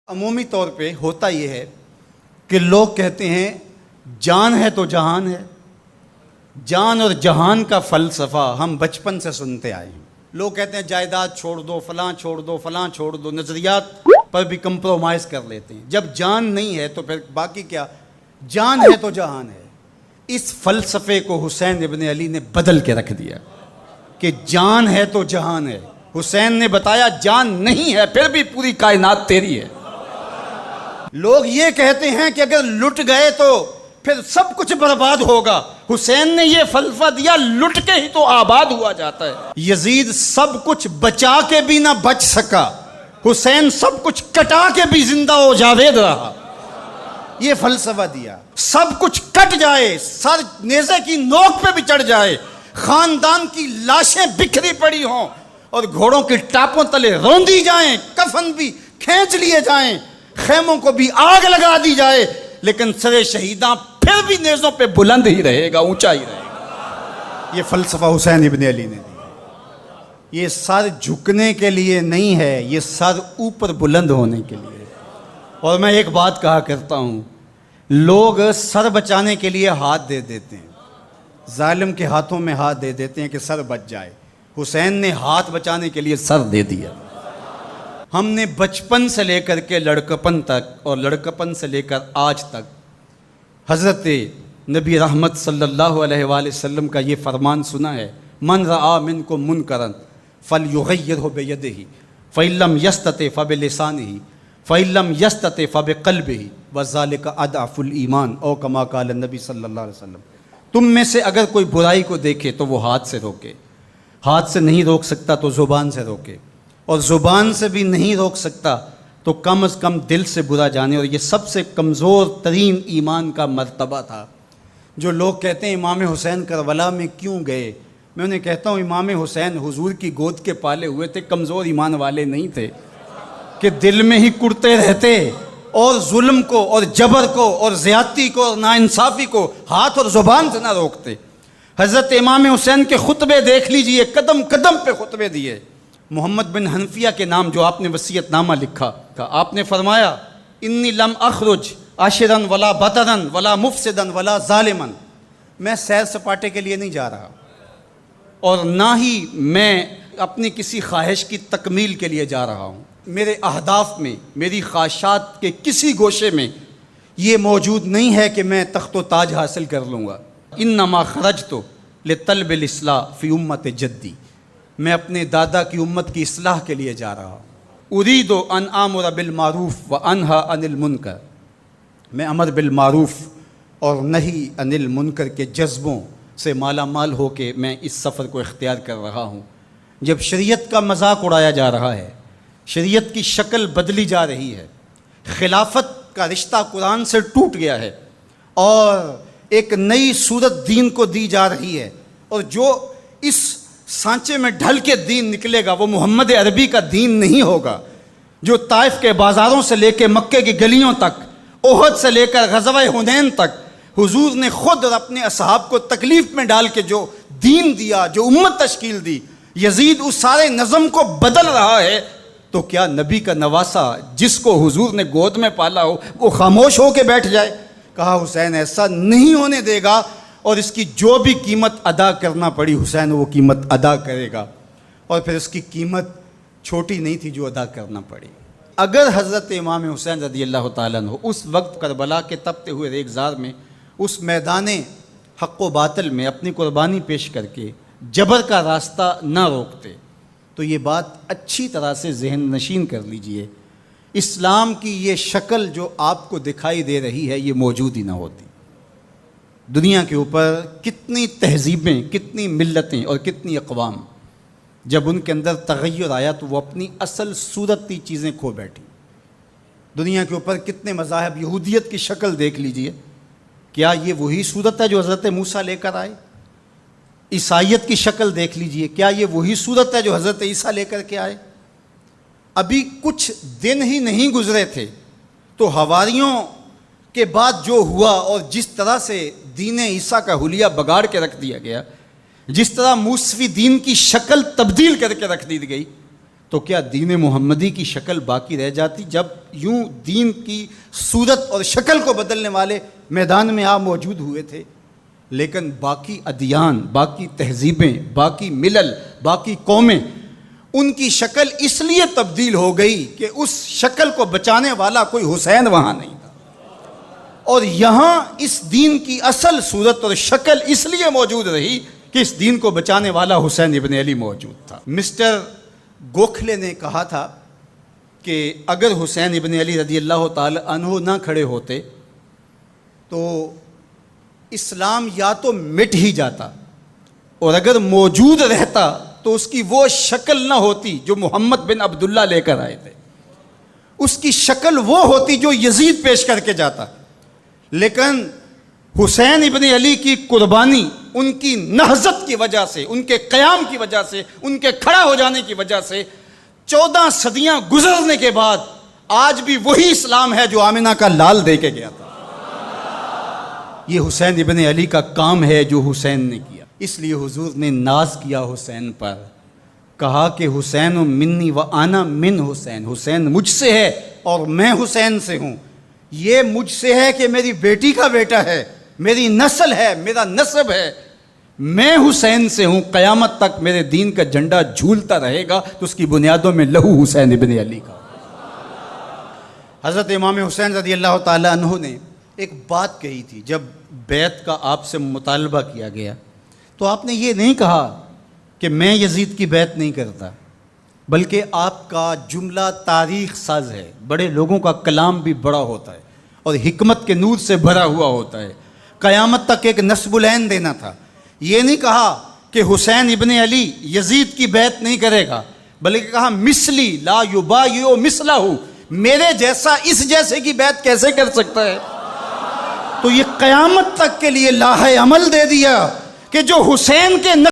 عمومی طور پہ ہوتا یہ ہے کہ لوگ کہتے ہیں جان ہے تو جہان ہے. جان اور جہان کا فلسفہ ہم بچپن سے سنتے آئے ہیں. لوگ کہتے ہیں جائیداد چھوڑ دو، فلاں چھوڑ دو، فلاں چھوڑ دو، نظریات پر بھی کمپرومائز کر لیتے ہیں. جب جان نہیں ہے تو پھر باقی کیا؟ جان ہے تو جہان ہے. اس فلسفے کو حسین ابن علی نے بدل کے رکھ دیا کہ جان ہے تو جہان ہے. حسین نے بتایا جان نہیں ہے پھر بھی پوری کائنات تیری ہے. لوگ یہ کہتے ہیں کہ اگر لٹ گئے تو پھر سب کچھ برباد ہوگا. حسین نے یہ فلسفہ دیا لٹ کے ہی تو آباد ہوا جاتا ہے. یزید سب کچھ بچا کے بھی نہ بچ سکا، حسین سب کچھ کٹا کے بھی زندہ و جاوید رہا. یہ فلسفہ دیا سب کچھ کٹ جائے، سر نیزے کی نوک پہ بھی چڑھ جائے، خاندان کی لاشیں بکھری پڑی ہوں اور گھوڑوں کی ٹاپوں تلے روندی جائیں، کفن بھی کھینچ لیے جائیں، خیموں کو بھی آگ لگا دی جائے، لیکن سر شہیداں پھر بھی نیزوں پہ بلند ہی رہے گا، اونچا ہی رہے گا. یہ فلسفہ حسین ابن علی نے دیا. یہ سر جھکنے کے لیے نہیں ہے، یہ سر اوپر بلند ہونے کے لیے. اور میں ایک بات کہا کرتا ہوں، لوگ سر بچانے کے لیے ہاتھ دے دیتے ہیں، ظالم کے ہاتھوں میں ہاتھ دے دیتے ہیں کہ سر بچ جائے. حسین نے ہاتھ بچانے کے لیے سر دے دیا. ہم نے بچپن سے لے کر کے لڑکپن تک اور لڑکپن سے لے کر آج تک حضرت نبی رحمت صلی اللہ علیہ وآلہ وسلم کا یہ فرمان سنا ہے، من رآ منکم منکرا فلیغیرہ بیدہ فإن لم یستطع فبلسانہ فإن لم یستطع فبقلبہ وذلک اضعف الایمان او کما قال النبی صلی اللہ علیہ وسلم. تم میں سے اگر کوئی برائی کو دیکھے تو وہ ہاتھ سے روکے، ہاتھ سے نہیں روک سکتا تو زبان سے روکے، اور زبان سے بھی نہیں روک سکتا تو کم از کم دل سے برا جانے. اور یہ سب سے کمزور ترین ایمان کا مرتبہ تھا. جو لوگ کہتے ہیں امام حسین کربلا میں کیوں گئے، میں انہیں کہتا ہوں امام حسین حضور کی گود کے پالے ہوئے تھے، کمزور ایمان والے نہیں تھے کہ دل میں ہی کڑتے رہتے اور ظلم کو اور جبر کو اور زیادتی کو اور ناانصافی کو ہاتھ اور زبان سے نہ روکتے. حضرت امام حسین کے خطبے دیکھ لیجئے، قدم قدم پہ خطبے دیے. محمد بن حنفیہ کے نام جو آپ نے وصیت نامہ لکھا، آپ نے فرمایا انی لم اخرج عاشرا ولا بطرا ولا مفسدا ولا ظالما. میں سیر سپاٹے کے لیے نہیں جا رہا اور نہ ہی میں اپنی کسی خواہش کی تکمیل کے لیے جا رہا ہوں. میرے اہداف میں، میری خواہشات کے کسی گوشے میں یہ موجود نہیں ہے کہ میں تخت و تاج حاصل کر لوں گا. انما خرجت لطلب الاصلاح فی امت جدی. میں اپنے دادا کی امت کی اصلاح کے لیے جا رہا ہوں. ارید ان آمر بالمعروف وانہا عن المنکر. میں امر بالمعروف اور نہی عن المنکر کے جذبوں سے مالا مال ہو کے میں اس سفر کو اختیار کر رہا ہوں. جب شریعت کا مذاق اڑایا جا رہا ہے، شریعت کی شکل بدلی جا رہی ہے، خلافت کا رشتہ قرآن سے ٹوٹ گیا ہے اور ایک نئی صورت دین کو دی جا رہی ہے، اور جو اس سانچے میں ڈھل کے دین نکلے گا وہ محمد عربی کا دین نہیں ہوگا جو طائف کے بازاروں سے لے کے مکے کی گلیوں تک، احد سے لے کر غزوہ حنین تک حضور نے خود اور اپنے اصحاب کو تکلیف میں ڈال کے جو دین دیا، جو امت تشکیل دی. یزید اس سارے نظم کو بدل رہا ہے تو کیا نبی کا نواسا جس کو حضور نے گود میں پالا ہو وہ خاموش ہو کے بیٹھ جائے؟ کہا حسین ایسا نہیں ہونے دے گا، اور اس کی جو بھی قیمت ادا کرنا پڑی حسین وہ قیمت ادا کرے گا. اور پھر اس کی قیمت چھوٹی نہیں تھی جو ادا کرنا پڑی. اگر حضرت امام حسین رضی اللہ تعالیٰ عنہ اس وقت کربلا کے تپتے ہوئے ریگزار میں، اس میدان حق و باطل میں اپنی قربانی پیش کر کے جبر کا راستہ نہ روکتے تو یہ بات اچھی طرح سے ذہن نشین کر لیجئے، اسلام کی یہ شکل جو آپ کو دکھائی دے رہی ہے یہ موجود ہی نہ ہوتی. دنیا کے اوپر کتنی تہذیبیں، کتنی ملتیں اور کتنی اقوام جب ان کے اندر تغیر آیا تو وہ اپنی اصل صورتی چیزیں کھو بیٹھی. دنیا کے اوپر کتنے مذاہب، یہودیت کی شکل دیکھ لیجئے، کیا یہ وہی صورت ہے جو حضرت موسیٰ لے کر آئے؟ عیسائیت کی شکل دیکھ لیجئے، کیا یہ وہی صورت ہے جو حضرت عیسیٰ لے کر کے آئے؟ ابھی کچھ دن ہی نہیں گزرے تھے تو حواریوں کے بعد جو ہوا اور جس طرح سے دین عیسیٰ کا حلیہ بگاڑ کے رکھ دیا گیا، جس طرح موسوی دین کی شکل تبدیل کر کے رکھ دی گئی، تو کیا دین محمدی کی شکل باقی رہ جاتی؟ جب یوں دین کی صورت اور شکل کو بدلنے والے میدان میں آپ موجود ہوئے تھے، لیکن باقی ادیان، باقی تہذیبیں، باقی ملل، باقی قومیں، ان کی شکل اس لیے تبدیل ہو گئی کہ اس شکل کو بچانے والا کوئی حسین وہاں نہیں تھا، اور یہاں اس دین کی اصل صورت اور شکل اس لیے موجود رہی کہ اس دین کو بچانے والا حسین ابن علی موجود تھا۔ مسٹر گوکھلے نے کہا تھا کہ اگر حسین ابن علی رضی اللہ تعالی عنہ نہ کھڑے ہوتے تو اسلام یا تو مٹ ہی جاتا، اور اگر موجود رہتا تو اس کی وہ شکل نہ ہوتی جو محمد بن عبداللہ لے کر آئے تھے، اس کی شکل وہ ہوتی جو یزید پیش کر کے جاتا۔ لیکن حسین ابن علی کی قربانی، ان کی نہضت کی وجہ سے، ان کے قیام کی وجہ سے، ان کے کھڑا ہو جانے کی وجہ سے 14 صدیاں گزرنے کے بعد آج بھی وہی اسلام ہے جو آمنہ کا لال دے کے گیا تھا۔ یہ حسین ابن علی کا کام ہے جو حسین نے کیا، اس لیے حضور نے ناز کیا حسین پر، کہا کہ حسین منی و انا من حسین، حسین مجھ سے ہے اور میں حسین سے ہوں۔ یہ مجھ سے ہے کہ میری بیٹی کا بیٹا ہے، میری نسل ہے، میرا نسب ہے، میں حسین سے ہوں، قیامت تک میرے دین کا جھنڈا جھولتا رہے گا، تو اس کی بنیادوں میں لہو حسین ابن علی کا۔ حضرت امام حسین رضی اللہ تعالی عنہ نے ایک بات کہی تھی، جب بیعت کا آپ سے مطالبہ کیا گیا تو آپ نے یہ نہیں کہا کہ میں یزید کی بیعت نہیں کرتا، بلکہ آپ کا جملہ تاریخ ساز ہے، بڑے لوگوں کا کلام بھی بڑا ہوتا ہے اور حکمت کے نور سے بھرا ہوا ہوتا ہے، قیامت تک ایک نصب العین دینا تھا۔ یہ نہیں کہا کہ حسین ابن علی یزید کی بیعت نہیں کرے گا، بلکہ کہا مثلی لا یبایع مثلہ، میرے جیسا اس جیسے کی بیعت کیسے کر سکتا ہے؟ تو یہ قیامت تک کے لیے لاہ عمل دے دیا کہ جو حسین کے